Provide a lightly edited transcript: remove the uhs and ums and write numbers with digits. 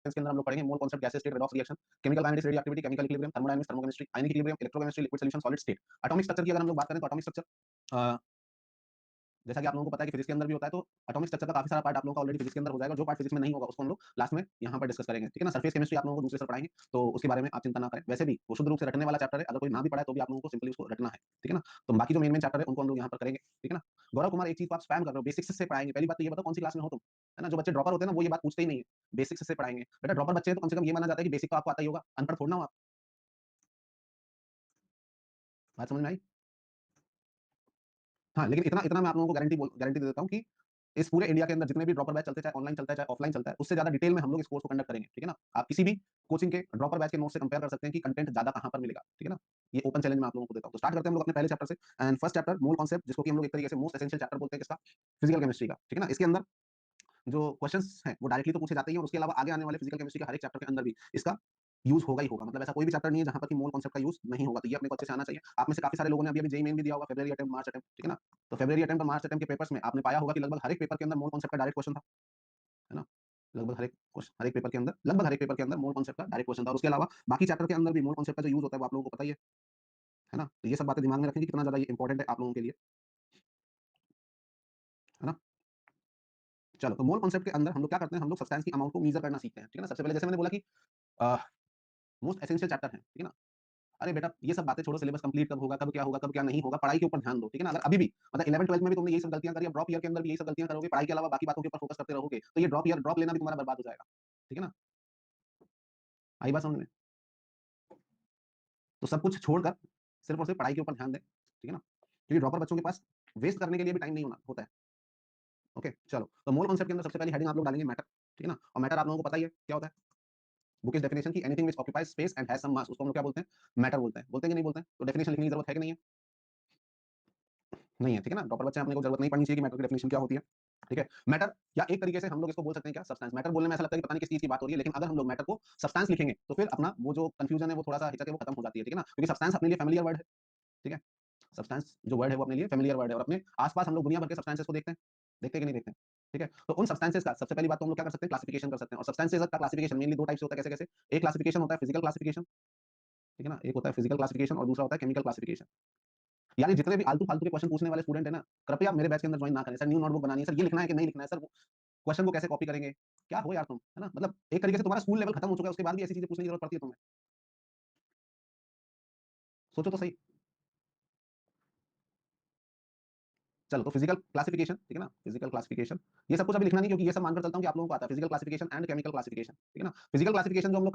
इसके अंदर हम लोग पढ़ेंगे mole concept, gases, state, redox reaction, chemical kinetics, radioactivity, chemical equilibrium, thermodynamics, thermochemistry, ionic equilibrium, electrochemistry, liquid solution, solid state. Atomic structure की अगर हम लोग बात करें तो एटॉमिक स्ट्रक्चर जैसा कि आप लोगों को पता है कि फिजिक्स के अंदर भी होता है, तो एटॉमिक स्ट्रक्चर का काफी सारा पार्ट आप लोगों का ऑलरेडी फिजिक्स के अंदर हो जाएगा। जो पार्ट फिजिक्स में नहीं होगा उसको हम लोग लास्ट में यहाँ पर डिस्कस करेंगे, ठीक है ना। सरफेस केमिस्ट्री आप लोगों को दूसरे सर पढ़ाएंगे, तो उसके बारे में आप चिंता ना करें। वैसे भी वो शुद्ध रूप से रटने वाला चैप्टर है, अगर कोई ना भी पढ़ा है तो भी आप लोगों को सिंपली उसको रटना है, ठीक है ना। तो बाकी जो मेन मेन चैप्टर है उनको हम लोग यहाँ पर करेंगे, ठीक है ना। गौरव कुमार, एक चीज को आप स्पैम कर रहे हो, बेसिक्स से पढ़ाएंगे। पहली बात तो ये बताओ कौन सी क्लास में हो तुम, है ना। जो बच्चे ड्रॉपर होते हैं ना वो ये बात पूछते ही नहीं है, बेसिक्स से पढ़ाएंगे। बेटा ड्रॉपर बच्चे हैं तो कम से कम ये माना जाता है कि बेसिक तो आपको आता ही होगा, अनपढ़ थोड़ा ना हो आप। बात समझ में आई? हाँ, लेकिन इतना इतना मैं आप लोगों को गारंटी दे देता हूँ कि इस पूरे इंडिया के अंदर जितने भी ड्रॉपर बैच चलते हैं, चाहे ऑनलाइन चलता है चाहे ऑफलाइन चलता है, उससे ज्यादा डिटेल में हम लोग इस कोर्स को कंडक्ट करेंगे, ठीक है ना। आप किसी भी कोचिंग के ड्रॉपर बैच के नोट से कंपेयर कर सकते हैं कि कंटेंट ज्यादा कहां पर मिलेगा, ठीक है ना। ये ओपन चैलेंज मैं आप लोगों को देता हूं। तो स्टार्ट करते हैं हम लोग अपने पहले चैप्टर से। And first chapter mole concept, जिसको कि हम लोग एक तरीके से मोस्ट एसेंशियल चैप्टर बोलते हैं किसका, फिजिकल केमिस्ट्री का, ठीक है ना। इसके अंदर जो क्वेश्चंस हैं वो डायरेक्टली तो पूछे जाते ही हैं, और उसके अलावा आगे आने वाले फिजिकल केमिस्ट्री के हर एक चैप्टर के अंदर भी इसका यूज होगा ही होगा। मतलब ऐसा कोई भी चैप्टर नहीं है जहां पर कि मोल कॉन्सेप्ट का यूज नहीं होगा। तो ये अपने को अच्छे से आना चाहिए। आप में से काफी सारे लोगों ने अभी अभी जेई मेन भी दिया होगा, फेब्रुअरी अटेम्प्ट, मार्च अटेम्प्ट, ठीक है ना। तो फेब्रुअरी अटेम्प्ट और मार्च अटेम्प्ट के पेपर्स में आपने पाया होगा कि लगभग हर एक पेपर के अंदर मोल कॉन्सेप्ट का डायरेक्ट क्वेश्चन था, है ना। लगभग हर एक पेपर के अंदर, लगभग हर एक पेपर के अंदर मोल कॉन्सेप्ट का डायरेक्ट क्वेश्चन था। और उसके अलावा बाकी चैप्टर के अंदर भी मोल कॉन्सेप्ट का जो यूज होता है वो आप लोगों को पता ही है ना। तो ये सब बातें दिमाग में रखेंगे कितना ज्यादा ये इंपॉर्टेंट है आप लोगों के लिए, है ना। चलो, तो मोल कॉन्सेप्ट के अंदर हम लोग क्या करते हैं, हम लोग सब्सटेंस की अमाउंट को मीजर करना सीखते हैं, ठीक है ना। सबसे पहले जैसे मैंने बोला कि मोस्ट एसेंशियल चैप्टर है, ठीक है ना। अरे बेटा ये सब बातें छोड़ो, सिलेबस कंप्लीट कब होगा, कब क्या नहीं होगा, पढ़ाई के ऊपर ध्यान दो, ठीक है ना। अगर अभी भी मतलब 11 12 में भी तुमने यही सब गलतियां करी, अब ड्रॉप ईयर के अंदर भी यही सब गलतियां करोगे, पढ़ाई के अलावा बाकी बातों के ऊपर फोकस करते रहोगे, तो ये ड्रॉप लेना भी तुम्हारा बर्बाद हो जाएगा, ठीक है ना। आई बात समझ में? तो सब कुछ छोड़कर सिर्फ और सिर्फ पढ़ाई के ऊपर ध्यान दें, ठीक है ना। क्योंकि ड्रॉपर बच्चों के पास वेस्ट करने के लिए भी टाइम नहीं होना होता है। ओके चलो, तो मोल कॉन्सेप्ट के अंदर सबसे पहली हेडिंग आप लोग डालेंगे मैटर, ठीक है ना। और मैटर आप लोगों को पता ही है क्या होता है। बुक इज डेफिनेशन की anything which occupies space and has some mass, उसको हम लोग क्या बोलते हैं, मैटर बोलते हैं कि नहीं बोलते हैं। तो डेफिनेशन लिखने की जरूरत है कि नहीं है? नहीं है, ठीक है ना। ड्रॉपर बच्चे अपने को जरूरत नहीं पड़नी चाहिए कि मैटर की डेफिनेशन क्या होती है, ठीक है। मैटर या एक तरीके से हम लोग इसको बोल सकते हैं क्या, सब्सटेंस। मैटर बोलने में ऐसा लगता है कि पता नहीं किस चीज की बात हो रही है, लेकिन अगर हम लोग मैटर को सब्सटेंस लिखेंगे तो फिर अपना वो जो कंफ्यूजन है, वो थोड़ा सा हिचक है, वो खत्म हो जाती है, ठीक है ना। क्योंकि सब्सटेंस अपने लिए फेमिलियर वर्ड है, ठीक है। सब्सटेंस जो वर्ड है वो अपने लिए फेमिलियर वर्ड है, और अपने आसपास हम लोग दुनिया भर के सब्सटेंसेस को देखते हैं कि नहीं देखते हैं, ठीक है। तो उन सब्सटेंसेस का सबसे पहली बात तो हम लोग क्या कर सकते हैं, क्लासिफिकेशन कर सकते हैं। और सब्सटेंसेस का क्लासिफिकेशन मेनली दो टाइप से होता है, कैसे कैसे। एक क्लासिफिकेशन होता है फिजिकल क्लासिफिकेशन, ठीक है ना। एक होता है फिजिकल क्लासिफिकेशन और दूसरा होता है केमिकल क्लासिफिकेशन। यानी जितने भी आलतू फालतू के क्वेश्चन पूछने वाले स्टूडेंट है ना, कृपया मेरे बैच के अंदर ज्वाइन ना करें। सर न्यू नोटबुक बनानी है, सर ये लिखना है कि नहीं लिखना है, सर क्वेश्चन को कैसे कॉपी करेंगे, क्या हो यार तुम, है ना। मतलब एक तरीके से तुम्हारा स्कूल लेवल खत्म हो चुका है, उसके बाद भी ऐसी चीजें पूछने की जरूरत पड़ती है तुम्हें। सोचो तो सही। चलो, तो फिजिकल क्लासिफिकेशन, ठीक है ना, फिजिकल क्लासिफिकेशन ये सब कुछ अभी लिखना नहीं, क्योंकि ये सब मानकर चलता हूं कि आप लोगों को आता है। Physical classification and chemical classification, ठीक है ना। फिजिकल क्लासिफिकेशन जो हम लोग